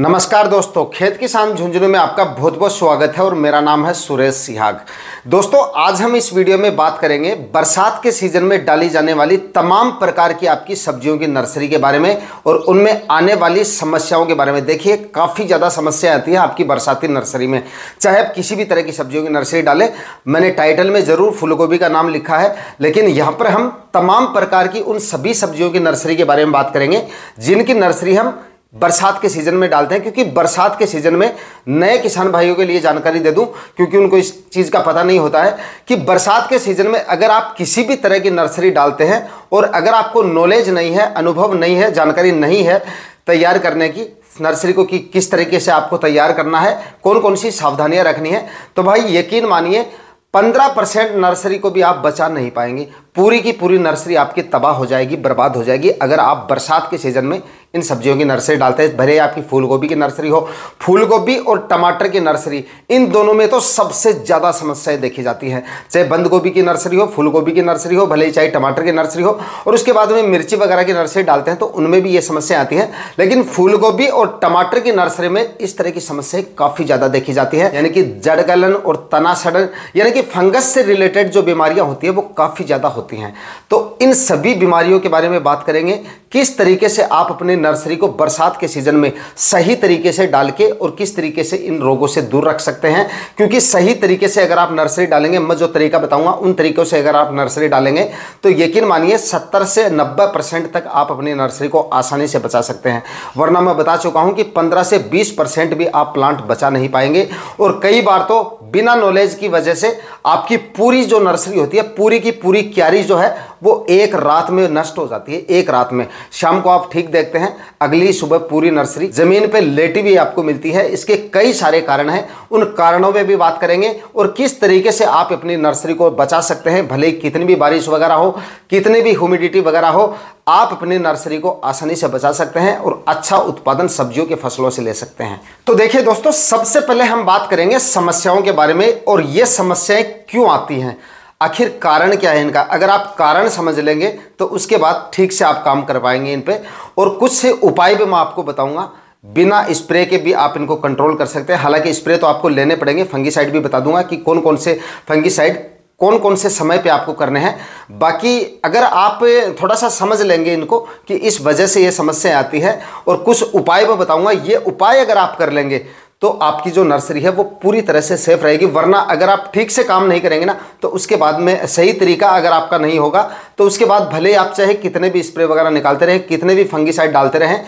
नमस्कार दोस्तों, खेत किसान झुंझुनू में आपका बहुत बहुत स्वागत है और मेरा नाम है सुरेश सिहाग। दोस्तों, आज हम इस वीडियो में बात करेंगे बरसात के सीजन में डाली जाने वाली तमाम प्रकार की आपकी सब्जियों की नर्सरी के बारे में और उनमें आने वाली समस्याओं के बारे में। देखिए, काफ़ी ज़्यादा समस्या आती है आपकी बरसाती नर्सरी में, चाहे आप किसी भी तरह की सब्जियों की नर्सरी डालें। मैंने टाइटल में ज़रूर फूलगोभी का नाम लिखा है, लेकिन यहाँ पर हम तमाम प्रकार की उन सभी सब्जियों की नर्सरी के बारे में बात करेंगे जिनकी नर्सरी हम बरसात के सीजन में डालते हैं। क्योंकि बरसात के सीजन में नए किसान भाइयों के लिए जानकारी दे दूं, क्योंकि उनको इस चीज़ का पता नहीं होता है कि बरसात के सीजन में अगर आप किसी भी तरह की नर्सरी डालते हैं और अगर आपको नॉलेज नहीं है, अनुभव नहीं है, जानकारी नहीं है तैयार करने की, नर्सरी को कि किस तरीके से आपको तैयार करना है, कौन कौन सी सावधानियां रखनी है, तो भाई यकीन मानिए 15% नर्सरी को भी आप बचा नहीं पाएंगे। पूरी की पूरी नर्सरी आपकी तबाह हो जाएगी, बर्बाद हो जाएगी अगर आप बरसात के सीजन में इन सब्जियों की नर्सरी डालते हैं। भले आपकी फूलगोभी की नर्सरी हो, फूलगोभी और टमाटर की नर्सरी, इन दोनों में तो सबसे ज़्यादा समस्याएं देखी जाती हैं। चाहे बंद गोभी की नर्सरी हो, फूलगोभी की नर्सरी हो, भले ही चाहे टमाटर की नर्सरी हो, और उसके बाद में मिर्ची वगैरह की नर्सरी डालते हैं तो उनमें भी ये समस्याएं आती हैं। लेकिन फूलगोभी और टमाटर की नर्सरी में इस तरह की समस्याएं काफ़ी ज़्यादा देखी जाती है, यानी कि जड़ गलन और तना सड़न, यानी कि फंगस से रिलेटेड जो बीमारियां होती है वो काफ़ी ज़्यादा होती हैं। तो इन सभी बीमारियों के बारे में बात करेंगे, किस तरीके से आप अपनी नर्सरी को बरसात के सीजन में सही तरीके से डाल के और किस तरीके से इन रोगों से दूर रख सकते हैं। क्योंकि सही तरीके से अगर आप नर्सरी डालेंगे, मैं जो तरीका बताऊंगा उन तरीकों से अगर आप नर्सरी डालेंगे तो यकीन मानिए 70 से 90% तक आप अपनी नर्सरी को आसानी से बचा सकते हैं। वरना मैं बता चुका हूं कि 15 से 20% भी आप प्लांट बचा नहीं पाएंगे। और कई बार तो बिना नॉलेज की वजह से आपकी पूरी जो नर्सरी होती है, पूरी की पूरी क्यारी जो है वो एक रात में नष्ट हो जाती है। एक रात में, शाम को आप ठीक देखते हैं, अगली सुबह पूरी नर्सरी जमीन पे लेटी हुई आपको मिलती है। इसके कई सारे कारण हैं, उन कारणों में भी बात करेंगे और किस तरीके से आप अपनी नर्सरी को बचा सकते हैं। भले ही कितनी भी बारिश वगैरह हो, कितनी भी ह्यूमिडिटी वगैरह हो, आप अपनी नर्सरी को आसानी से बचा सकते हैं और अच्छा उत्पादन सब्जियों के फसलों से ले सकते हैं। तो देखिए दोस्तों, सबसे पहले हम बात करेंगे समस्याओं के बारे में और ये समस्याएं क्यों आती हैं, आखिर कारण क्या है इनका। अगर आप कारण समझ लेंगे तो उसके बाद ठीक से आप काम कर पाएंगे इन पे। और कुछ से उपाय भी मैं आपको बताऊंगा, बिना स्प्रे के भी आप इनको कंट्रोल कर सकते हैं। हालांकि स्प्रे तो आपको लेने पड़ेंगे, फंगीसाइड भी बता दूंगा कि कौन कौन से फंगीसाइड कौन कौन से समय पे आपको करने हैं। बाकी अगर आप थोड़ा सा समझ लेंगे इनको कि इस वजह से ये समस्या आती है और कुछ उपाय मैं बताऊंगा, ये उपाय अगर आप कर लेंगे तो आपकी जो नर्सरी है वो पूरी तरह से सेफ रहेगी। वरना अगर आप ठीक से काम नहीं करेंगे ना तो उसके बाद में सही तरीका अगर आपका नहीं होगा तो उसके बाद भले आप चाहे कितने भी स्प्रे वगैरह निकालते रहें, कितने भी फंगीसाइड डालते रहें,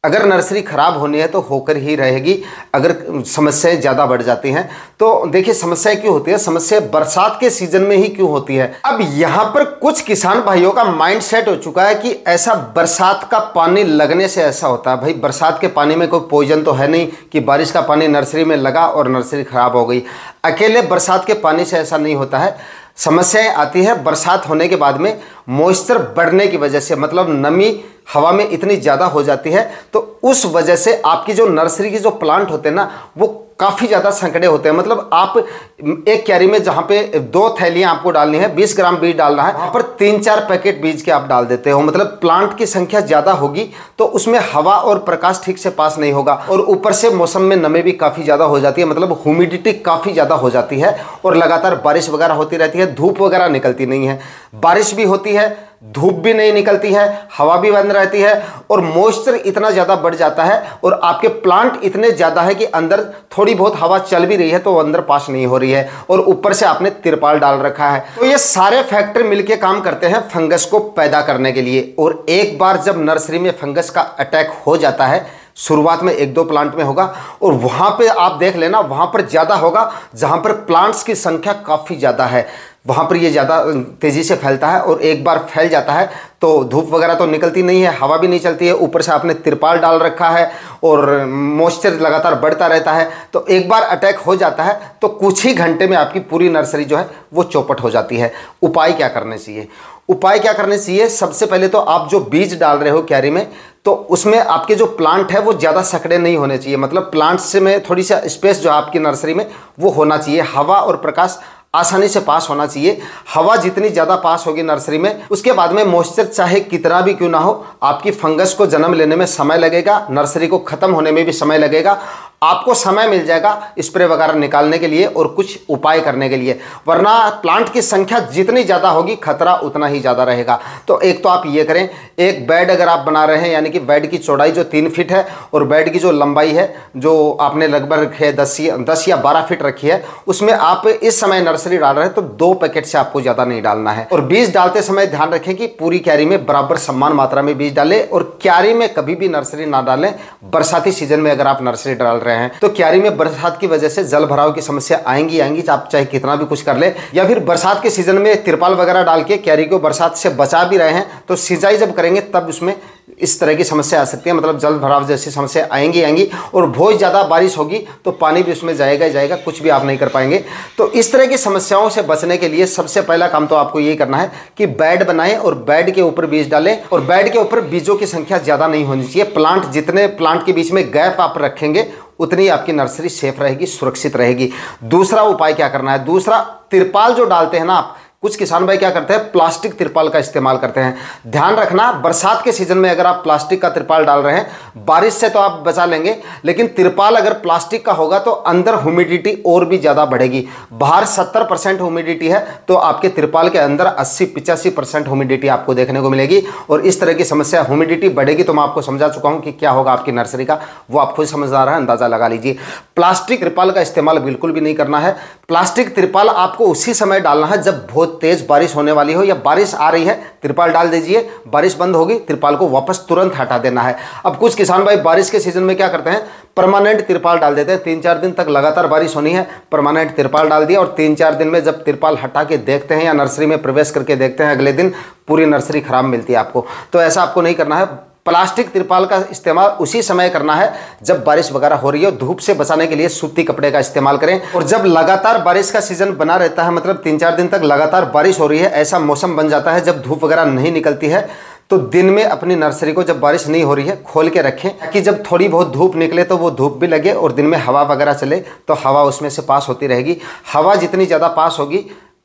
अगर नर्सरी खराब होनी है तो होकर ही रहेगी। अगर समस्याएं ज़्यादा बढ़ जाती हैं तो देखिए, समस्याएं क्यों होती है, समस्या बरसात के सीजन में ही क्यों होती है। अब यहाँ पर कुछ किसान भाइयों का माइंड सेट हो चुका है कि ऐसा बरसात का पानी लगने से ऐसा होता है। भाई, बरसात के पानी में कोई पॉइजन तो है नहीं कि बारिश का पानी नर्सरी में लगा और नर्सरी खराब हो गई। अकेले बरसात के पानी से ऐसा नहीं होता है। समस्याएं आती है बरसात होने के बाद में मॉइस्चर बढ़ने की वजह से, मतलब नमी हवा में इतनी ज़्यादा हो जाती है तो उस वजह से आपकी जो नर्सरी की जो प्लांट होते हैं ना वो काफ़ी ज़्यादा संकड़े होते हैं। मतलब आप एक क्यारी में जहाँ पे 2 थैलियाँ आपको डालनी है, 20 ग्राम बीज डालना है, वहाँ पर 3-4 पैकेट बीज के आप डाल देते हो। मतलब प्लांट की संख्या ज़्यादा होगी तो उसमें हवा और प्रकाश ठीक से पास नहीं होगा और ऊपर से मौसम में नमी भी काफ़ी ज़्यादा हो जाती है, मतलब ह्यूमिडिटी काफ़ी ज़्यादा हो जाती है और लगातार बारिश वगैरह होती रहती है। धूप वगैरह निकलती नहीं है, बारिश भी होती है, धूप भी नहीं निकलती है, हवा भी बंद रहती है और मॉइस्चर इतना ज़्यादा बढ़ जाता है और आपके प्लांट इतने ज़्यादा है कि अंदर थोड़ी बहुत हवा चल भी रही है तो अंदर पास नहीं हो रही है और ऊपर से आपने तिरपाल डाल रखा है। तो ये सारे फैक्टर मिलके काम करते हैं फंगस को पैदा करने के लिए। और एक बार जब नर्सरी में फंगस का अटैक हो जाता है, शुरुआत में 1-2 प्लांट में होगा और वहाँ पे आप देख लेना, वहाँ पर ज़्यादा होगा जहाँ पर प्लांट्स की संख्या काफ़ी ज़्यादा है, वहाँ पर ये ज़्यादा तेज़ी से फैलता है। और एक बार फैल जाता है तो धूप वगैरह तो निकलती नहीं है, हवा भी नहीं चलती है, ऊपर से आपने तिरपाल डाल रखा है और मॉइस्चर लगातार बढ़ता रहता है। तो एक बार अटैक हो जाता है तो कुछ ही घंटे में आपकी पूरी नर्सरी जो है वो चौपट हो जाती है। उपाय क्या करने चाहिए, उपाय क्या करने चाहिए, सबसे पहले तो आप जो बीज डाल रहे हो क्यारी में तो उसमें आपके जो प्लांट है वो ज़्यादा सकड़े नहीं होने चाहिए। मतलब प्लांट्स में थोड़ी सा स्पेस जो आपकी नर्सरी में वो होना चाहिए, हवा और प्रकाश आसानी से पास होना चाहिए। हवा जितनी ज़्यादा पास होगी नर्सरी में, उसके बाद में मॉइस्चर चाहे कितना भी क्यों ना हो, आपकी फंगस को जन्म लेने में समय लगेगा, नर्सरी को ख़त्म होने में भी समय लगेगा। आपको समय मिल जाएगा स्प्रे वगैरह निकालने के लिए और कुछ उपाय करने के लिए, वरना प्लांट की संख्या जितनी ज़्यादा होगी खतरा उतना ही ज़्यादा रहेगा। तो एक तो आप ये करें, एक बेड अगर आप बना रहे हैं, यानी कि बेड की चौड़ाई जो 3 फीट है और बेड की जो लंबाई है जो आपने लगभग रखी है 10 या 12 फीट रखी है, उसमें आप इस समय नर्सरी डाल रहे हैं तो 2 पैकेट से आपको ज़्यादा नहीं डालना है। और बीज डालते समय ध्यान रखें कि पूरी क्यारी में बराबर समान मात्रा में बीज डालें, और क्यारी में कभी भी नर्सरी ना डालें बरसाती सीजन में। अगर आप नर्सरी डाल रहे हैं तो क्यारी में बरसात की वजह से जल भराव की समस्या आएंगी, आप चाहे कितना भी कुछ कर ले, या फिर बरसात के सीजन में तिरपाल वगैरह डाल के क्यारी को बरसात से बचा भी रहे हैं तो सिंचाई जब करेंगे तब उसमें इस तरह की समस्या आ सकती है, मतलब जल भराव जैसी समस्या आएंगी। और बहुत ज़्यादा बारिश होगी तो पानी भी उसमें जाएगा ही जाएगा, कुछ भी आप नहीं कर पाएंगे। तो इस तरह की समस्याओं से बचने के लिए सबसे पहला काम तो आपको यही करना है कि बेड बनाएं और बेड के ऊपर बीज डालें, और बेड के ऊपर बीजों की संख्या ज़्यादा नहीं होनी चाहिए। जितने प्लांट के बीच में गैप आप रखेंगे उतनी आपकी नर्सरी सेफ रहेगी, सुरक्षित रहेगी। दूसरा उपाय क्या करना है, दूसरा तिरपाल जो डालते हैं ना आप, कुछ किसान भाई क्या करते हैं, प्लास्टिक तिरपाल का इस्तेमाल करते हैं। ध्यान रखना, बरसात के सीजन में अगर आप प्लास्टिक का तिरपाल डाल रहे हैं, बारिश से तो आप बचा लेंगे, लेकिन तिरपाल अगर प्लास्टिक का होगा तो अंदर ह्यूमिडिटी और भी ज़्यादा बढ़ेगी। बाहर 70% ह्यूमिडिटी है तो आपके तिरपाल के अंदर 80-85% ह्यूमिडिटी आपको देखने को मिलेगी, और इस तरह की समस्या ह्यूमिडिटी बढ़ेगी तो मैं आपको समझा चुका हूँ कि क्या होगा आपकी नर्सरी का, वो आप खुद समझदार है, अंदाज़ा लगा लीजिए। प्लास्टिक तिरपाल का इस्तेमाल बिल्कुल भी नहीं करना है। प्लास्टिक तिरपाल आपको उसी समय डालना है जब बहुत तेज बारिश होने वाली हो या बारिश आ रही है, तिरपाल डाल दीजिए, बारिश बंद होगी तिरपाल को वापस तुरंत हटा देना है। अब कुछ किसान भाई बारिश के सीजन में क्या करते हैं, परमानेंट तिरपाल डाल देते हैं। 3-4 दिन तक लगातार बारिश होनी है, परमानेंट तिरपाल डाल दिया, और 3-4 दिन में जब तिरपाल हटा के देखते हैं या नर्सरी में प्रवेश करके देखते हैं, अगले दिन पूरी नर्सरी खराब मिलती है आपको। तो ऐसा आपको नहीं करना है। प्लास्टिक तिरपाल का इस्तेमाल उसी समय करना है जब बारिश वगैरह हो रही है। धूप से बचाने के लिए सूती कपड़े का इस्तेमाल करें, और जब लगातार बारिश का सीजन बना रहता है, मतलब 3-4 दिन तक लगातार बारिश हो रही है, ऐसा मौसम बन जाता है जब धूप वगैरह नहीं निकलती है, तो दिन में अपनी नर्सरी को जब बारिश नहीं हो रही है खोल के रखें, ताकि जब थोड़ी बहुत धूप निकले तो वो धूप भी लगे, और दिन में हवा वगैरह चले तो हवा उसमें से पास होती रहेगी। हवा जितनी ज़्यादा पास होगी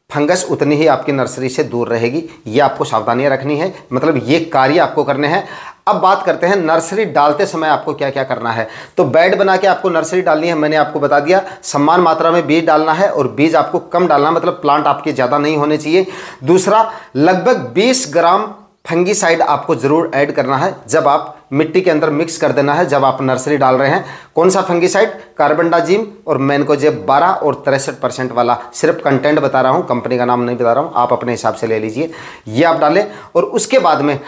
फंगस उतनी ही आपकी नर्सरी से दूर रहेगी। ये आपको सावधानियां रखनी है, मतलब ये कार्य आपको करने हैं। अब बात करते हैं नर्सरी डालते समय आपको क्या क्या करना है। तो बेड बना के आपको नर्सरी डालनी है, मैंने आपको बता दिया। समान मात्रा में बीज डालना है, और बीज आपको कम डालना, मतलब प्लांट आपके ज़्यादा नहीं होने चाहिए। दूसरा, लगभग 20 ग्राम फंगीसाइड आपको ज़रूर ऐड करना है जब आप मिट्टी के अंदर मिक्स कर देना है जब आप नर्सरी डाल रहे हैं। कौन सा फंगीसाइड, कार्बनडाजिम और मैनकोजेब 12 और 63% वाला। सिर्फ कंटेंट बता रहा हूँ, कंपनी का नाम नहीं बता रहा हूँ, आप अपने हिसाब से ले लीजिए। ये आप डालें, और उसके बाद में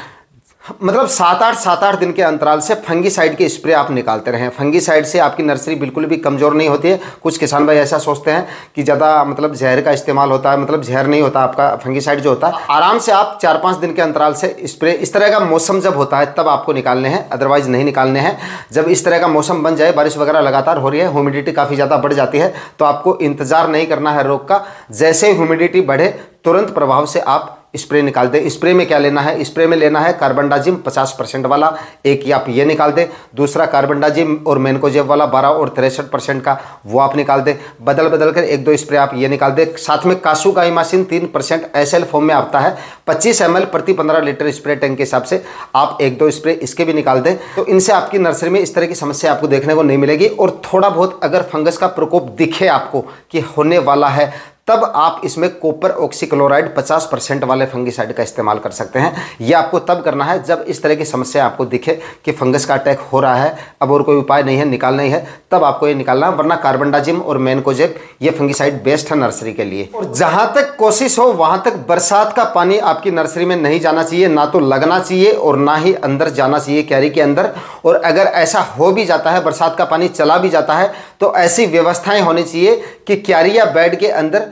मतलब 7-8 दिन के अंतराल से फंगीसाइड के स्प्रे आप निकालते रहें। फंगीसाइड से आपकी नर्सरी बिल्कुल भी कमज़ोर नहीं होती है। कुछ किसान भाई ऐसा सोचते हैं कि ज़्यादा मतलब जहर का इस्तेमाल होता है, मतलब जहर नहीं होता आपका फंगीसाइड जो होता है। आराम से आप 4-5 दिन के अंतराल से स्प्रे, इस तरह का मौसम जब होता है तब आपको निकालने हैं, अदरवाइज़ नहीं निकालने हैं। जब इस तरह का मौसम बन जाए, बारिश वगैरह लगातार हो रही है, ह्यूमिडिटी काफ़ी ज़्यादा बढ़ जाती है, तो आपको इंतज़ार नहीं करना है रोग का। जैसे ही ह्यूमिडिटी बढ़े तुरंत प्रभाव से आप स्प्रे निकाल दें। स्प्रे में क्या लेना है, स्प्रे में लेना है कार्बनडाजिम 50% वाला, एक ही आप ये निकाल दें। दूसरा कार्बनडाजिम और मैनकोजेब वाला 12 और 63% का, वो आप निकाल दें। बदल बदल कर 1-2 स्प्रे आप ये निकाल दें। साथ में कासुगाइमासिन 3% SL फॉर्म में आता है, 25 ml प्रति 15 लीटर स्प्रे टैंक के हिसाब से आप 1-2 स्प्रे इसके भी निकाल दें। तो इनसे आपकी नर्सरी में इस तरह की समस्या आपको देखने को नहीं मिलेगी। और थोड़ा बहुत अगर फंगस का प्रकोप दिखे आपको कि होने वाला है, तब आप इसमें कॉपर ऑक्सीक्लोराइड 50% वाले फंगीसाइड का इस्तेमाल कर सकते हैं। यह आपको तब करना है जब इस तरह की समस्या आपको दिखे कि फंगस का अटैक हो रहा है, अब और कोई उपाय नहीं है, निकालना ही है, तब आपको ये निकालना है। वरना कार्बनडाजिम और मैनकोजेब ये फंगीसाइड बेस्ट है नर्सरी के लिए। और जहां तक कोशिश हो वहां तक बरसात का पानी आपकी नर्सरी में नहीं जाना चाहिए, ना तो लगना चाहिए और ना ही अंदर जाना चाहिए क्यारी के अंदर। और अगर ऐसा हो भी जाता है, बरसात का पानी चला भी जाता है, तो ऐसी व्यवस्थाएं होनी चाहिए कि क्यारी या बेड के अंदर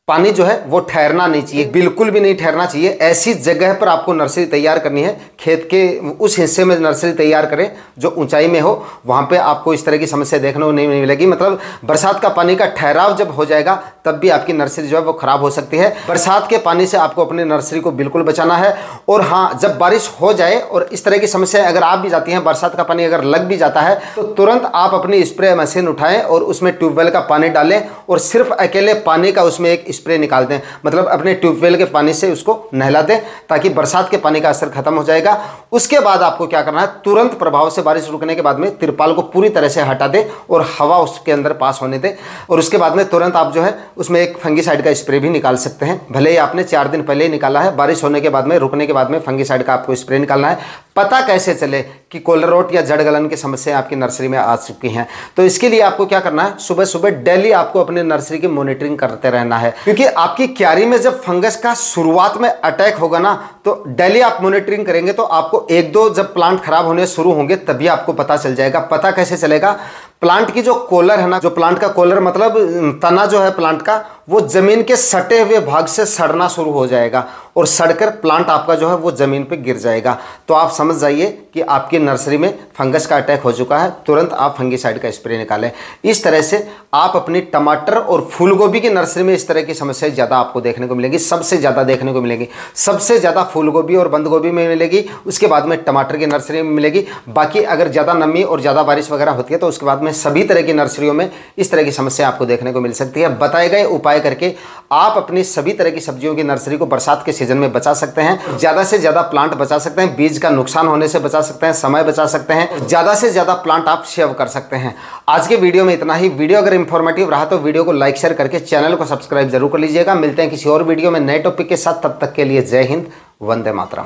पानी जो है वो ठहरना नहीं चाहिए, बिल्कुल भी नहीं ठहरना चाहिए। ऐसी जगह पर आपको नर्सरी तैयार करनी है, खेत के उस हिस्से में नर्सरी तैयार करें जो ऊंचाई में हो, वहाँ पे आपको इस तरह की समस्या देखने को नहीं मिलेगी। मतलब बरसात का पानी का ठहराव जब हो जाएगा तब भी आपकी नर्सरी जो है वो खराब हो सकती है। बरसात के पानी से आपको अपनी नर्सरी को बिल्कुल बचाना है। और हाँ, जब बारिश हो जाए और इस तरह की समस्या अगर आप भी जाती हैं, बरसात का पानी अगर लग भी जाता है, तो तुरंत आप अपनी स्प्रे मशीन उठाएं और उसमें ट्यूबवेल का पानी डालें और सिर्फ अकेले पानी का उसमें एक स्प्रे निकाल दें, मतलब अपने ट्यूबवेल के पानी से उसको नहला दें, ताकि बरसात के पानी का असर खत्म हो जाएगा। उसके बाद आपको क्या करना है, तुरंत प्रभाव से बारिश रुकने के बाद में तिरपाल को पूरी तरह से हटा दें और हवा उसके अंदर पास होने दें। और उसके बाद में तुरंत आप जो है उसमें एक फंगीसाइड का स्प्रे भी निकाल सकते हैं। भले ही आपने 4 दिन पहले ही निकाला है, बारिश होने के बाद में, रुकने के बाद में फंगीसाइड का आपको स्प्रे निकालना है। पता कैसे चले कि कॉलर रोट या जड़ गलन की समस्या आपकी नर्सरी में आ चुकी हैं, तो इसके लिए आपको क्या करना है, सुबह सुबह डेली आपको अपने नर्सरी की मॉनिटरिंग करते रहना है। क्योंकि आपकी क्यारी में जब फंगस का शुरुआत में अटैक होगा ना, तो डेली आप मॉनिटरिंग करेंगे तो आपको 1-2 जब प्लांट खराब होने शुरू होंगे तभी आपको पता चल जाएगा। पता कैसे चलेगा, प्लांट की जो कॉलर है ना, जो प्लांट का कॉलर मतलब तना जो है प्लांट का, वो जमीन के सटे हुए भाग से सड़ना शुरू हो जाएगा और सड़कर प्लांट आपका जो है वो जमीन पे गिर जाएगा। तो आप समझ जाइए कि आपकी नर्सरी में फंगस का अटैक हो चुका है, तुरंत आप फंगीसाइड का स्प्रे निकालें। इस तरह से आप अपनी टमाटर और फूलगोभी की नर्सरी में इस तरह की समस्याएं ज़्यादा आपको देखने को मिलेगी, सबसे ज़्यादा देखने को मिलेगी। सबसे ज़्यादा फूलगोभी और बंद गोभी में मिलेगी, उसके बाद में टमाटर की नर्सरी में मिलेगी। बाकी अगर ज़्यादा नमी और ज़्यादा बारिश वगैरह होती है तो उसके बाद में सभी तरह की नर्सरियों में इस तरह की समस्या आपको देखने को मिल सकती है। बताए गए उपाय करके आप अपनी सभी तरह की सब्जियों की नर्सरी को बरसात के सीजन में बचा सकते हैं, ज़्यादा से ज़्यादा प्लांट बचा सकते हैं, बीज का नुकसान होने से बचा सकते हैं, समय बचा सकते हैं, ज़्यादा से ज़्यादा प्लांट आप सेव कर सकते हैं। आज के वीडियो में इतना ही। वीडियो अगर इंफॉर्मेटिव रहा तो वीडियो को लाइक शेयर करके चैनल को सब्सक्राइब जरूर कर लीजिएगा। मिलते हैं किसी और वीडियो में नए टॉपिक के साथ, तब तक के लिए जय हिंद, वंदे मातरम।